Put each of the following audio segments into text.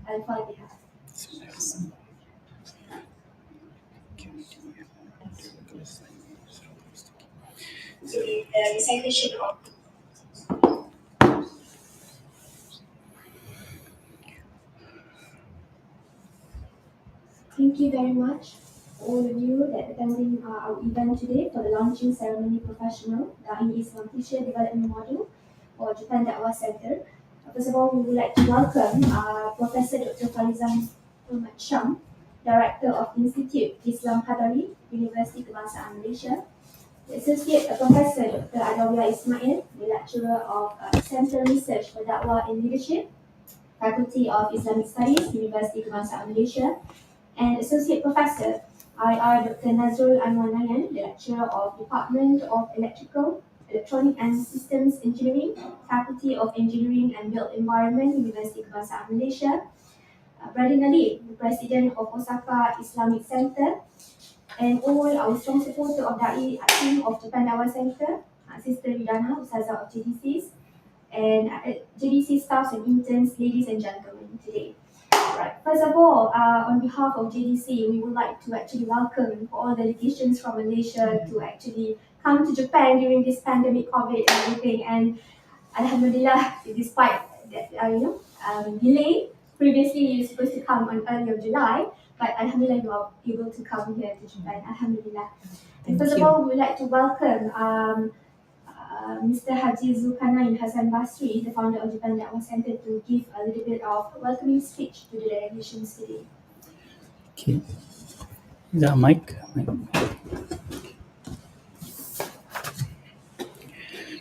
Al-Fatiha. The recitation of. Thank you very much, all of you that attending our event today for the launching ceremony professional Dai'e Islam Teacher Development Module for Japan Dakwah Center. First of all, we would like to welcome Professor Dr. Fariza Md Sham, Director of Institute Islam Hadhari, Universiti Kebangsaan Malaysia. The Associate Professor Dr. Ismail, the Lecturer of Center Research for Dakwah and Leadership, Faculty of Islamic Studies, Universiti Kebangsaan Malaysia, and Associate Professor IR Dr. Nazrul Anar Nayan, the Lecturer of Department of Electronic and Systems Engineering, Faculty of Engineering and Built Environment, Universiti Kebangsaan Malaysia, Brother Nalim, the President of Osaka Islamic Center, and all our strong supporter of Dai'e team of Japan Dakwah Center, Sister Ridana, Ustazah of JDCs, and JDC staffs and interns, ladies and gentlemen, today. Right. First of all, on behalf of JDC, we would like to actually welcome all delegations from Malaysia to actually come to Japan during this pandemic, COVID and everything. And Alhamdulillah, despite that, delay, previously you're supposed to come on early of July, but Alhamdulillah you are able to come here to Japan. Alhamdulillah. And first of all, we would like to welcome Mr. Haji Zulkarnain Hassan Basri, the founder of Japan Dakwah Center, to give a little bit of welcoming speech to the delegations today. Okay. Is that a mic?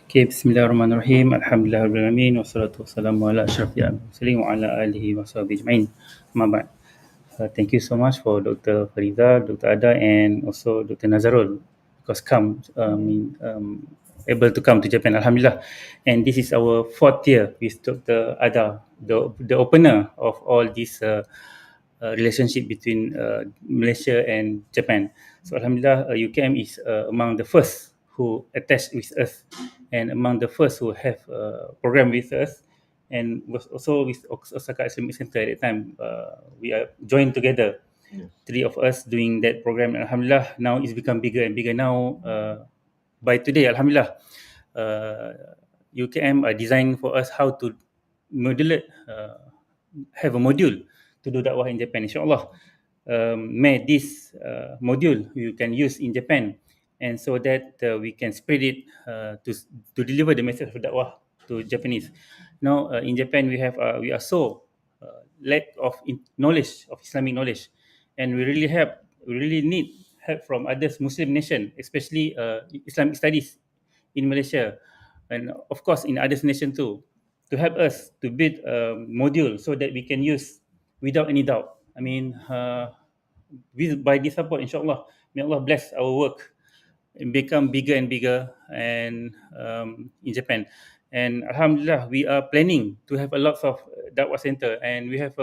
Okay, Bismillahirrahmanirrahim. Alhamdulillahirrahmanirrahim. Wassalatu wassalamu ala asyrafil mursalin wa ala alihi wa sahbihi ajma'in. Amma ba'd. Thank you so much for Dr. Fariza, Dr. Ada, and also Dr. Nazrul, because able to come to Japan, Alhamdulillah. And this is our 4th year with Dr. Ada, the opener of all this relationship between Malaysia and Japan. So Alhamdulillah, UKM is among the first who attached with us and among the first who have program with us, and was also with Osaka Islamic Center at that time. We are joined together, 3 of us doing that program. Alhamdulillah, now it's become bigger and bigger now. By today, Alhamdulillah, UKM are designed for us how to have a module to do dakwah in Japan. InsyaAllah, may this module you can use in Japan, and so that we can spread it to deliver the message of dakwah to Japanese. Now in Japan we are so lack of knowledge of Islamic knowledge, and we really need help from others Muslim nation, especially Islamic studies in Malaysia, and of course in others nation too, to help us to build a module so that we can use without any doubt. I mean, by this support, inshallah, may Allah bless our work and become bigger and bigger, and in Japan. And Alhamdulillah, we are planning to have a lot of Dakwah center, and we have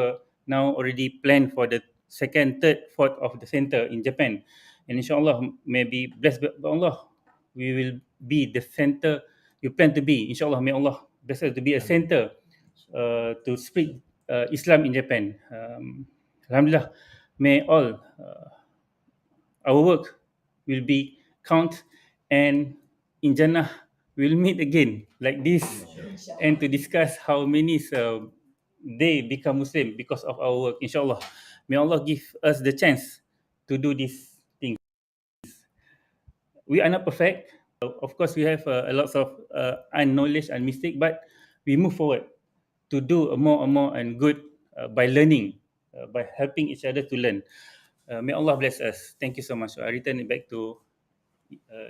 now already planned for the 2nd, 3rd, 4th of the center in Japan. And inshallah, maybe blessed by Allah, we will be the center you plan to be. Inshallah, may Allah bless us to be a center to spread Islam in Japan. Alhamdulillah, may all our work will be count, and in Jannah we'll meet again like this, and to discuss how many they become Muslim because of our work. Inshallah, may Allah give us the chance to do these things. We are not perfect. Of course, we have a lot of unknowledge and mistake, but we move forward to do more and more and good by learning, by helping each other to learn. May Allah bless us. Thank you so much. I return it back to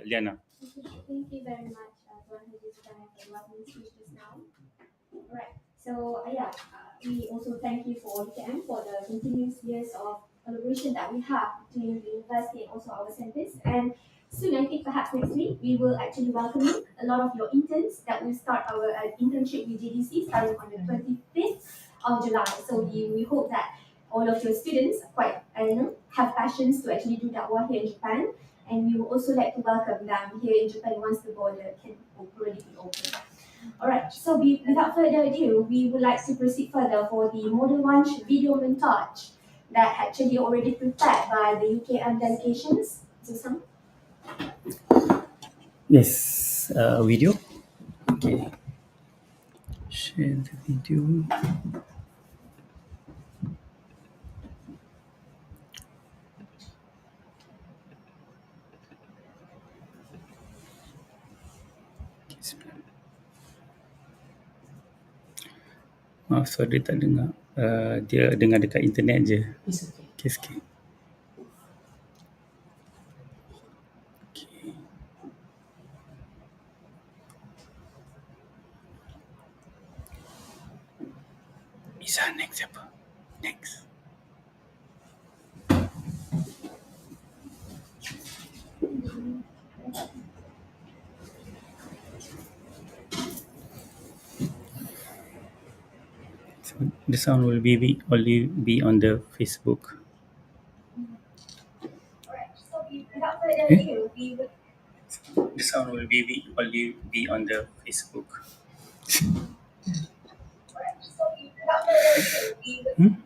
Liana. Thank you very much, Tuan Haji Zulkarnain, for the welcoming speech just now. Alright, so we also thank you for UKM for the continuous years of collaboration that we have between the university and also our centers. And soon, I think perhaps next week, we will actually welcome a lot of your interns that will start our internship with JDC starting on the 25th of July. So we hope that all of your students have passions to actually do dakwah here in Japan. And we would also like to welcome them here in Japan once the border can already be open. Alright, so without further ado, we would like to proceed further for the Model 1 video montage that actually already prepared by the UKM delegations. So some Yes, video. Okay. Share the video. Maaf, sorry dia tak dengar. Dia dengar dekat internet je. It's okay. Okay, sikit. Okay. Bisa next siapa? Next. So the sound will only be on the Facebook. Alright, so without further ado, we would The sound will only be on the Facebook. Alright, so without further ado, we would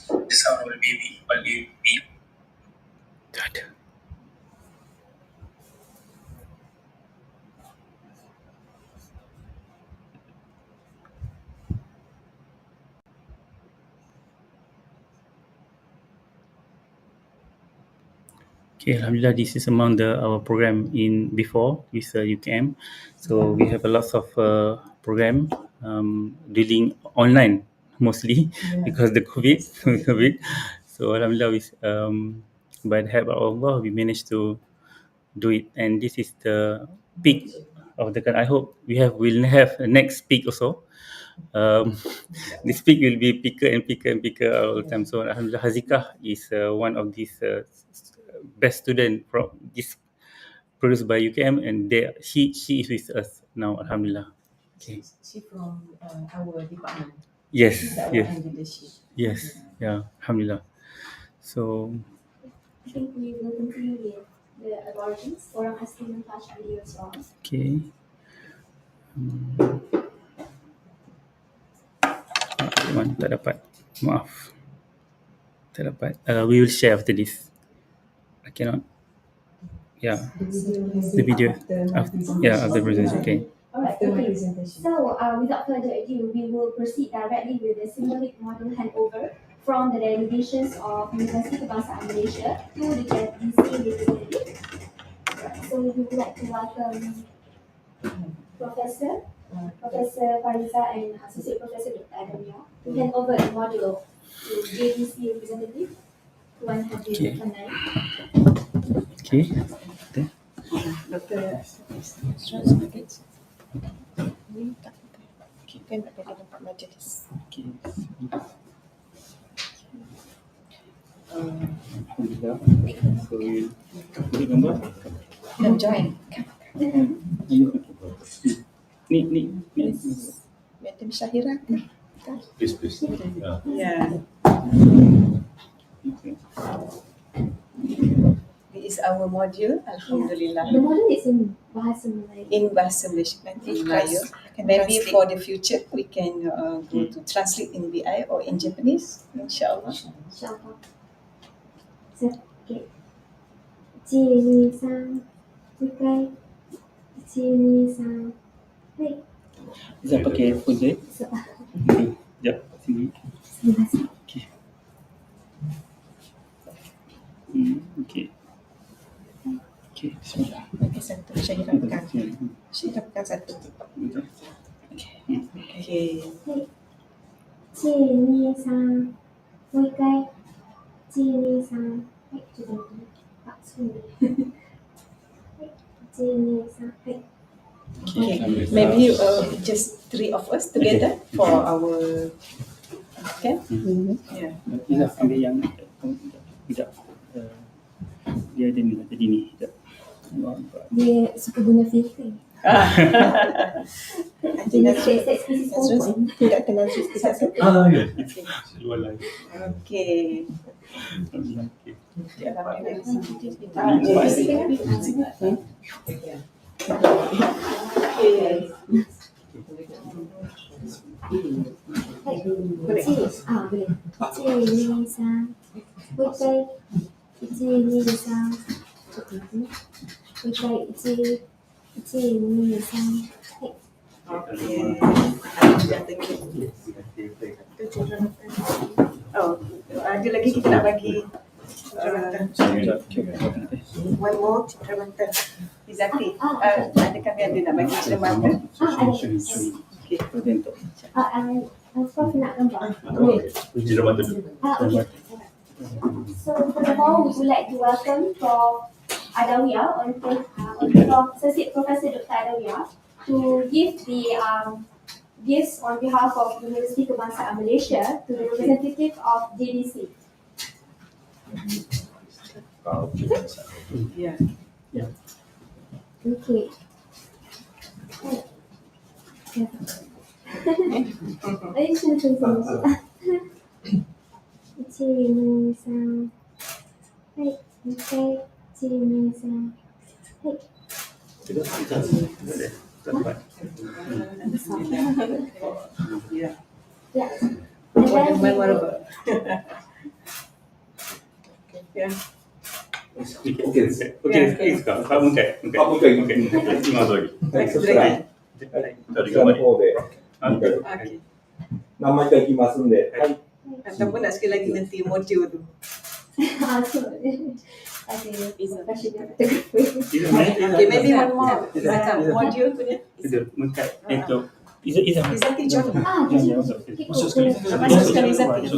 The sound will only be. Tak ada. Okay, Alhamdulillah, this is among our program in before with UKM. So we have a lot of program dealing online mostly because the COVID. So Alhamdulillah, by the help of Allah, we managed to do it. And this is the peak of the. I hope we'll have a next peak also. This peak will be picker and picker and picker all the time. So Alhamdulillah, Hazikah is one of these best student from this produced by UKM, and she is with us now. Alhamdulillah. Okay. She from our department. Yes. Dakwah Yes. and leadership. Yes. Yeah. Alhamdulillah. So I think we will continue with the origins. Orang asli montage video as well. okay. One tak dapat. Maaf. Tak dapat. We will share after this. I cannot. Yeah. The video. After presentation. Okay. Alright, After my okay. presentation. So without further ado, we will proceed directly with the symbolic model handover from the delegations of Universiti Kebangsaan Malaysia to the DC representative. Alright, so we would like to welcome Prof.Dr.Fariza and Associate.Professor Dr to hand over the module to JDC representative Tuan Hadhari. Okay. Dr. Nazrul, ni tak kan tak boleh nampak majlis. Okay. Uh, So you beri gambar. Come join. Ayo. Ni. Madam Syahira ke? Please. Yeah. Okay. This is our module. Alhamdulillah. The model is in Bahasa Melayu. In Bahasa Malaysia, nanti Melayu. Maybe for the future we can go to translate in BI or in Japanese, insyaAllah. InsyaAllah. So, okay. 1、2、3、もう一回。1、2、3。はい。 Bisa pakai phone je. So, Sekejap, sini. すみません。 Okay. Okay. Okay, bismillah. Okey, satu. Syahira pegang. Syahira pegang satu. Okay. はい。1、2、3。もう一回。1、2、3。はい。ちょっと待ってね。あ、そうね。はい。1、2、3。はい。 Okay, maybe just three of us together for our. Okay. Yeah. Bila ambil yang tidak dia ada ni tadi ni. Sekejap. Dia suka guna filter. Nanti Nazrul, tidak kenal Nazrul satu. Ya. Luar lain. Okay. はい、boleh. Boleh. 1, 2, 3. もう一回。1, 2, 3. ちょっと待ってね。もう一回。1, 2, 3. はい。Okey. Oh, ada lagi kita nak bagi one more cerita Izaki. Ada kami ada nak bagi cerita Ada. Okey. Prof nak gambar. Cerita mata dulu. Okay. So first of all, we would like to welcome Prof. Adawiyah or Associate.Professor Dr. Adawiyah to give the gifts on behalf of Universiti Kebangsaan Malaysia to the representative of JDC. Ya. Okay. Ayo sini. 1, 2, 3. はい、もう一回。1, 2, 3. はい。Ya. Ya. Okeyです。Okey,いいですか？もう一回。もう一回。今の通り。そしたら、こちらの方でOkey. 何枚かいきますんで、はい。 Ataupun nak sekali lagi nanti modul tu. Okay, maybe one more. Modul punya. Izaki join. Masuk sekali. Masuk sekali Izaki.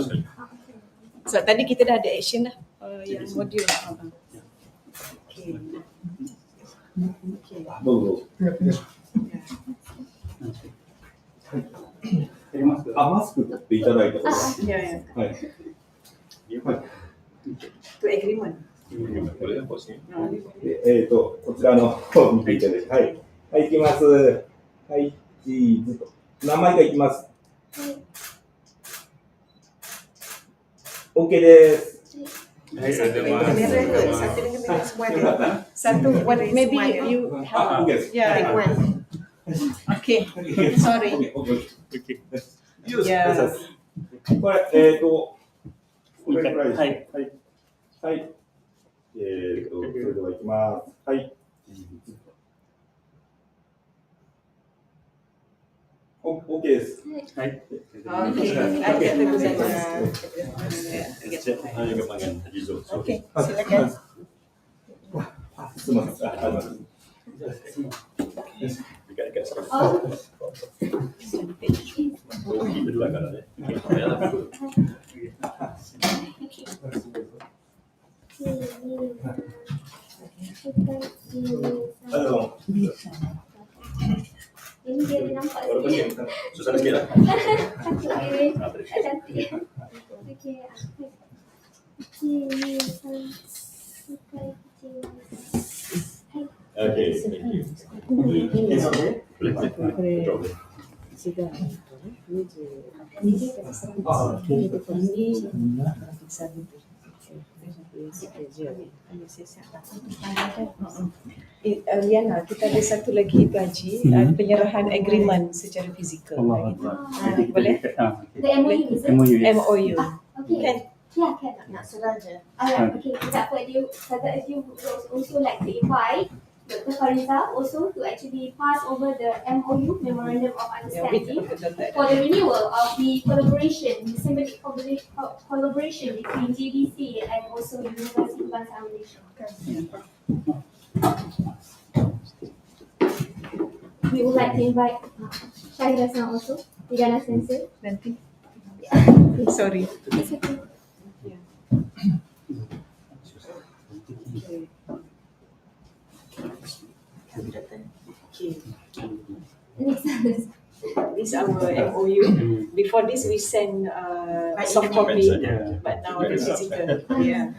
So tadi kita dah ada action dah. Yang modul. Okay. Okay. どうぞ。マスク取っていただいた方が。 Ya, ya. はい。はい。 Tu agreement. これ欲しい。でこちらの方を見ていただいて、はい。はい、いきます。はい、チーズと。何枚かいきます。OK です。Satu dengan merah semua ada. Satu one maybe you have. Yeah, one. Okay. Sorry. Yeah. これ、これくらいです。はい。はい。はい。それではいきます。はい。OK です。はい。 Okay. Silakan. すみません。Berdua kan ada. Ini dia nampak Susah sikit lah. cantik. Okey. Okay, thank you. Boleh. Sudah. Liana, kita ada satu lagi itu Haji, penyerahan agreement secara fizikal. Boleh? The MOU is it? MOU. Okay. Kan? Yeah, can. Nak surah je. Alright, okay. Without further ado, if you would also like to invite Dr. Fariza also to actually pass over the MOU, Memorandum of Understanding, for the renewal of the collaboration, the symbolic collaboration between JDC and also Universiti Kebangsaan Malaysia. We would like to invite Shahida also, Tigana Sensei. Nanti. Sorry. It's okay. Okay. Next. This is our MOU. Before this, we send soft copy, but now the physical. Yeah.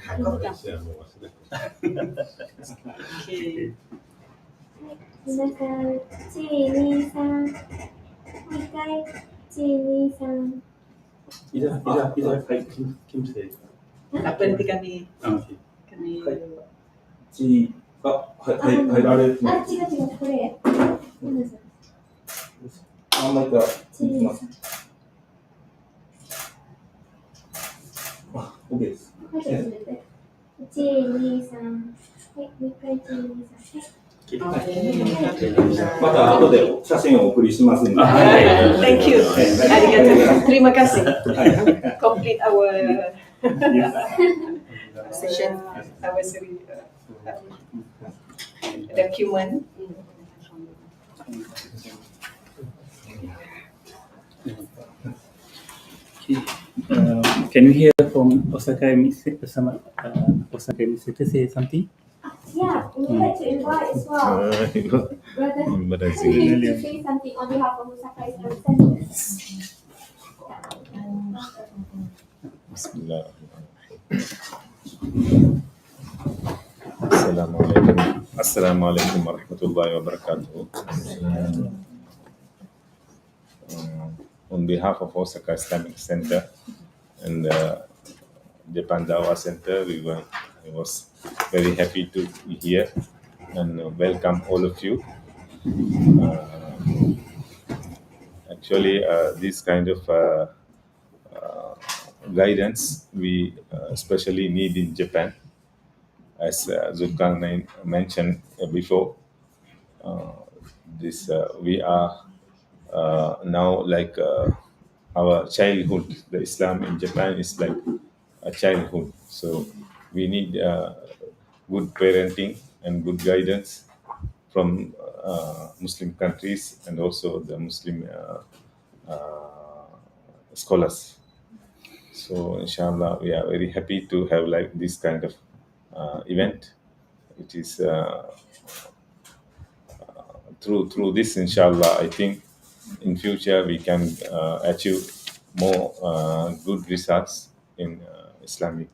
Okay. 皆さん、1、2、3。もう一回、1、2、3。 Apa nanti kamiチー、入られてない。違う、これ。何枚かいきます。あ、OK です。はい、じゃあそれで。1、2、3。はい、もう一回1、2、3。はい。また後で写真をお送りしますんで。Thank you. Arigatou. Terima kasih. Complete our session, our document. Can we hear from Osaka Administrator say something? Yeah, we would like to invite as well. Brother, to say something on behalf of Osaka Islamic Center. Assalamualaikum warahmatullahi wabarakatuh. On behalf of Osaka Islamic Center and Japan Dakwah Center, I was very happy to be here and welcome all of you. Actually, this kind of guidance we especially need in Japan, as Zulkarnain mentioned before. We are now like our childhood. The Islam in Japan is like a childhood, so we need good parenting and good guidance from Muslim countries and also the Muslim scholars. So inshallah, we are very happy to have like this kind of event. It is through this, inshallah, I think in future we can achieve more good results in Islamic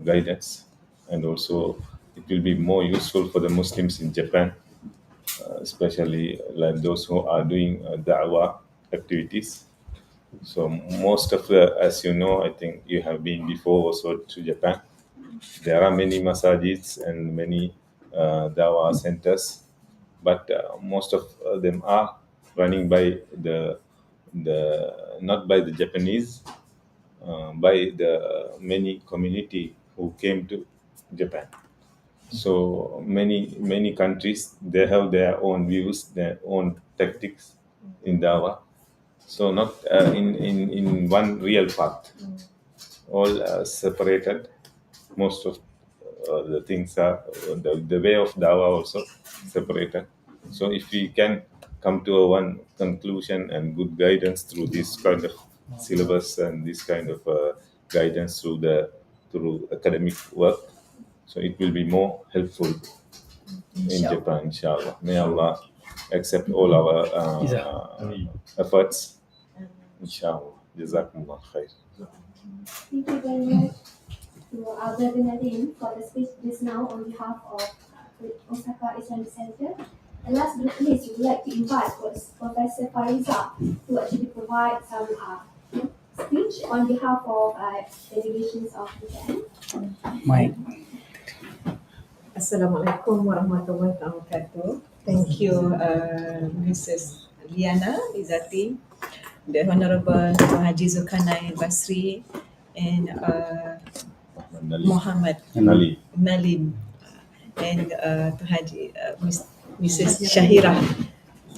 guidance, and also it will be more useful for the Muslims in Japan, especially like those who are doing Da'wah activities. So most of as you know, I think you have been before also to Japan. There are many masajids and many Dawah centers, but most of them are running by the not by the Japanese, by the many community who came to Japan. So many countries, they have their own views, their own tactics in Dawah. So not in one real path, all separated. Most of the things are the way of Dawah also separated. So if we can come to a one conclusion and good guidance through this kind of syllabus and this kind of guidance through academic work, so it will be more helpful in Japan, inshallah. May Allah accept all our efforts, inshallah. Jazakumullah khair. Thank you very much to our brother Nadim for the speech just now on behalf of Osaka Islamic Center. And last but not least, we would like to invite Professor Fariza to actually provide some speech on behalf of delegations of Japan. Mike. Assalamualaikum warahmatullahi wabarakatuh. Thank you, Mrs. Liana Izati, the Honorable Haji Zulkarnain Basri, and Muhammad Nalim, and to Haji Mrs. Shahira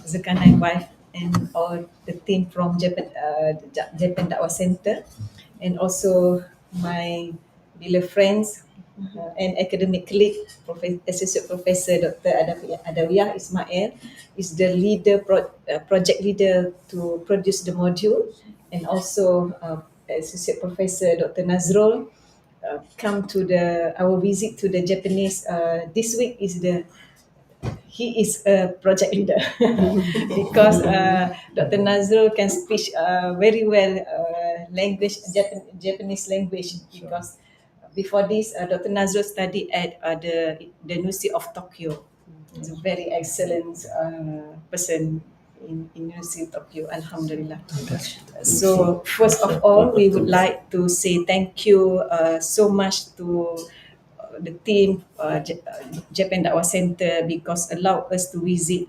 Zulkarnain wife, and all the team from Japan Dakwah Center, and also my beloved friends and academic colleague, Associate Professor Dr. Adawiyah Ismail, is the leader, project leader to produce the module, and also Associate Professor Dr. Nazrul come to our visit to the Japanese. This week he is a project leader because Dr. Nazrul can speak very well Japanese language, because before this, Dr. Nazrul studied at the University of Tokyo. He's a very excellent person in University of Tokyo, alhamdulillah. So first of all, we would like to say thank you so much to the team, Japan Dakwah Center, because allow us to visit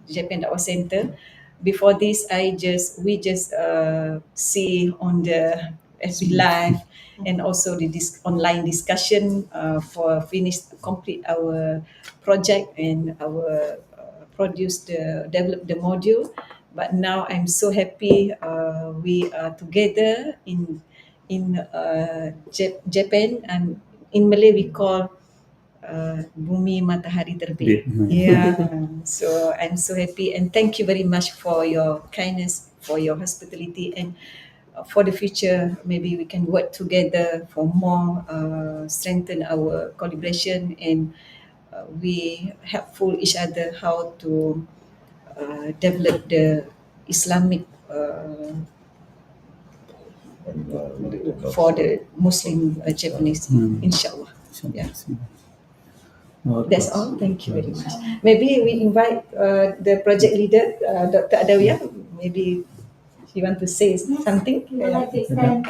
Japan Dakwah Center. Before this, we just see on the FB Live and also the online discussion for complete our project and our develop the module. But now I'm so happy we are together in Japan, and in Malay we call Bumi Matahari Terbit. Yeah. So I'm so happy, and thank you very much for your kindness, for your hospitality, and for the future, maybe we can work together for more strengthen our collaboration, and we helpful each other how to develop the Islamic for the Muslim Japanese, inshallah. Yeah. That's all. Thank you very much. Maybe we invite the project leader, Dr. Adawiyah. Maybe she want to say something. You would like to extend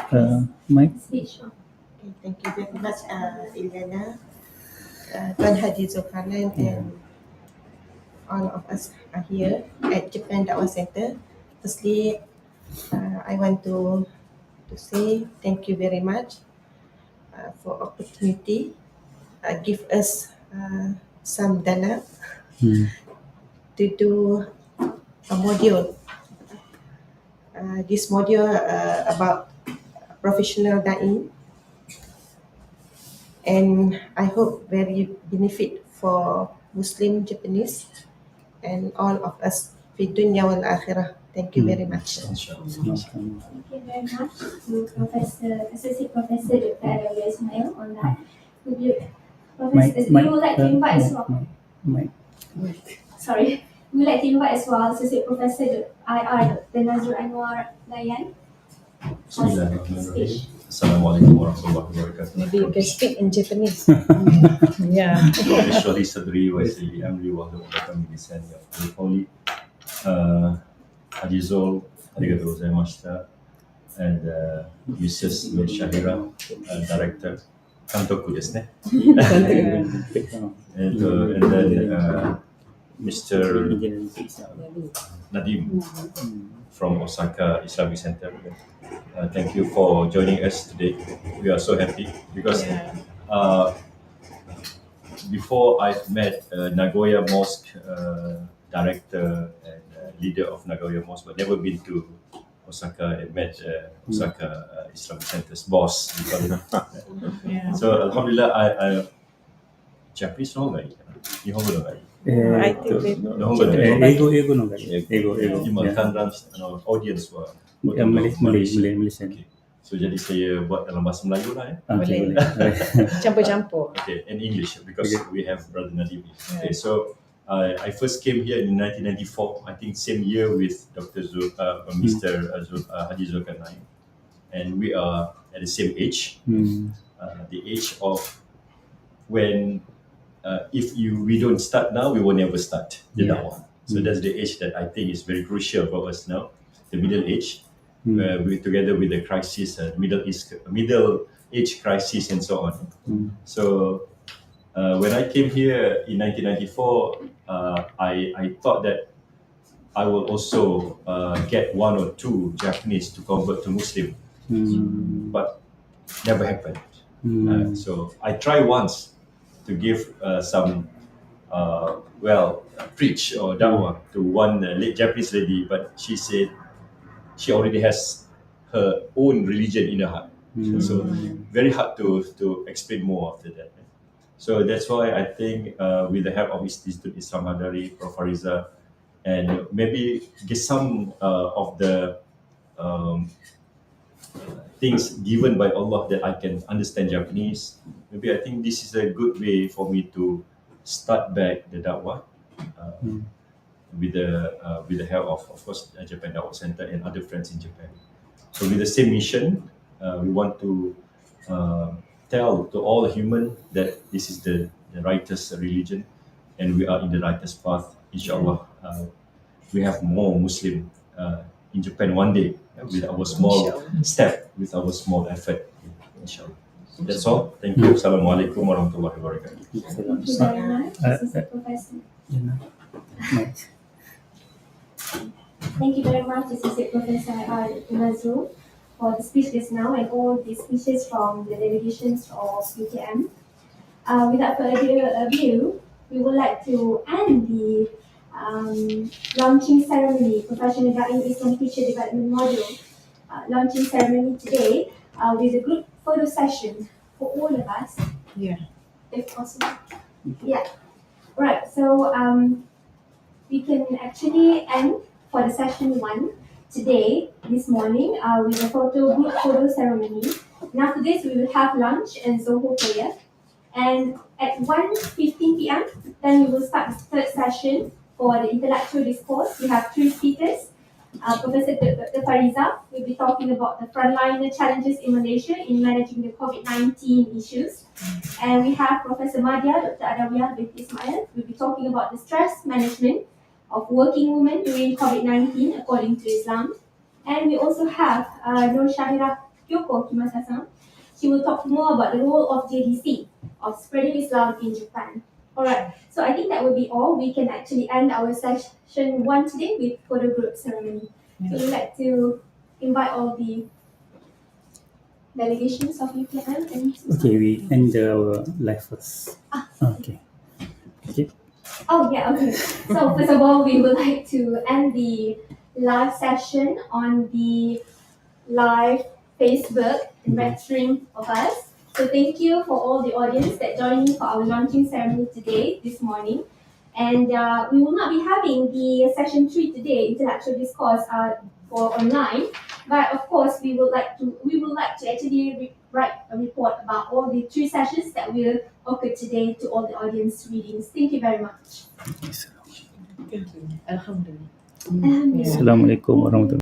Mike. speech. Okay, thank you very much, Ilyana, Tuan Haji Zulkarnain, and all of us are here at Japan Dakwah Center. Firstly, I want to say thank you very much for opportunity, give us some dana to do a module. This module about professional Dai'e, and I hope very benefit for Muslim Japanese and all of us fi dunya wal akhirah. Thank you very much. Thank you very much to Associate Professor Dr. Ismail on that. Would you would like to invite as well? Sorry. We would like to invite as well Associate Professor IR Dr. Nazrul Anar Nayan. Speech. Assalamualaikum warahmatullahi wabarakatuh. Maybe you can speak in Japanese. Yeah. Officially Sadri wa Sili Amri wa Hukam Lisani wa Qawli. Hadizul, arigatou gozaimashita. And Mrs. Md Shahira, Director. Kantoku desu ne. And then Mr. Nadim from Osaka Islamic Center. Thank you for joining us today. We are so happy because before I met Nagoya Mosque director and leader of Nagoya Mosque, but never been to Osaka and met Osaka Islamic Center's boss. Yeah. So Alhamdulillah, I Japanese no gai, Nihongo no gai. I think they Nihongo no gai. 英語のがいい。英語。今観覧audience were Malaysian. Okay. So jadi saya buat dalam bahasa Melayu lah. boleh. Campur-campur. Okay, and English because we have Brother Nadim. Okay, so I first came here in 1994. I think same year with Mr. Haji Zulkarnain, and we are at the same age. The age of when if we don't start now, we will never start the Dakwah. So that's the age that I think is very crucial for us now, the middle age. We together with the crisis, middle age crisis and so on. So when I came here in 1994, I thought that I will also get one or two Japanese to convert to Muslim, but never happened. So I tried once to give some preach or dawah to one Japanese lady, but she said she already has her own religion in her heart. So very hard to explain more after that. So that's why I think with the help of Institute Islam Hadhari, Prof. Fariza, and maybe get some of the things given by Allah that I can understand Japanese. Maybe I think this is a good way for me to start back the Dakwah. With the help of course, Japan Dakwah Center and other friends in Japan. So with the same mission, we want to tell to all human that this is the righteous religion, and we are in the righteous path. Inshallah, we have more Muslim in Japan one day with our small step, with our small effort. Inshallah. That's all. Thank you. Assalamualaikum warahmatullahi wabarakatuh. Thank you very much, Associate Professor. Thank you very much, Associate Professor Nazrul, for the speech just now and all the speeches from the delegations of UKM. Without further ado, we would like to end the launching ceremony, Professional Dai'e Islam Teacher Development Module launching ceremony today with a group photo session for all of us, Yeah. if possible. Yeah. Right. So we can actually end for the session 1 today, this morning, with a group photo ceremony. And after this, we will have lunch and Zoho prayer. And at 1:15 p.m., then we will start the third session for the intellectual discourse. We have 3 speakers. Professor Dr. Fariza will be talking about the frontliner challenges in Malaysia in managing the COVID-19 issues. And we have Professor Dr. Adawiyah with Ismail will be talking about the stress management of working women during COVID-19 according to Islam. And we also have Nur Shahira Kyoko Kimasasam. She will talk more about the role of JDC, of spreading Islam in Japan. Alright, so I think that will be all. We can actually end our session 1 today with photo group ceremony. So we'd like to invite all the delegations of UKM and Okay, we end our live first. Okay. Okay. Oh yeah, okay. So first of all, we would like to end the live session on the live Facebook and web stream of us. So thank you for all the audience that joined me for our launching ceremony today, this morning. And we will not be having the session 3 today, intellectual discourse for online. But of course, we would like to actually write a report about all the 3 sessions that will occur today to all the audience readings. Thank you very much. Thank you. Alhamdulillah. Alhamdulillah. Assalamualaikum warahmatullahi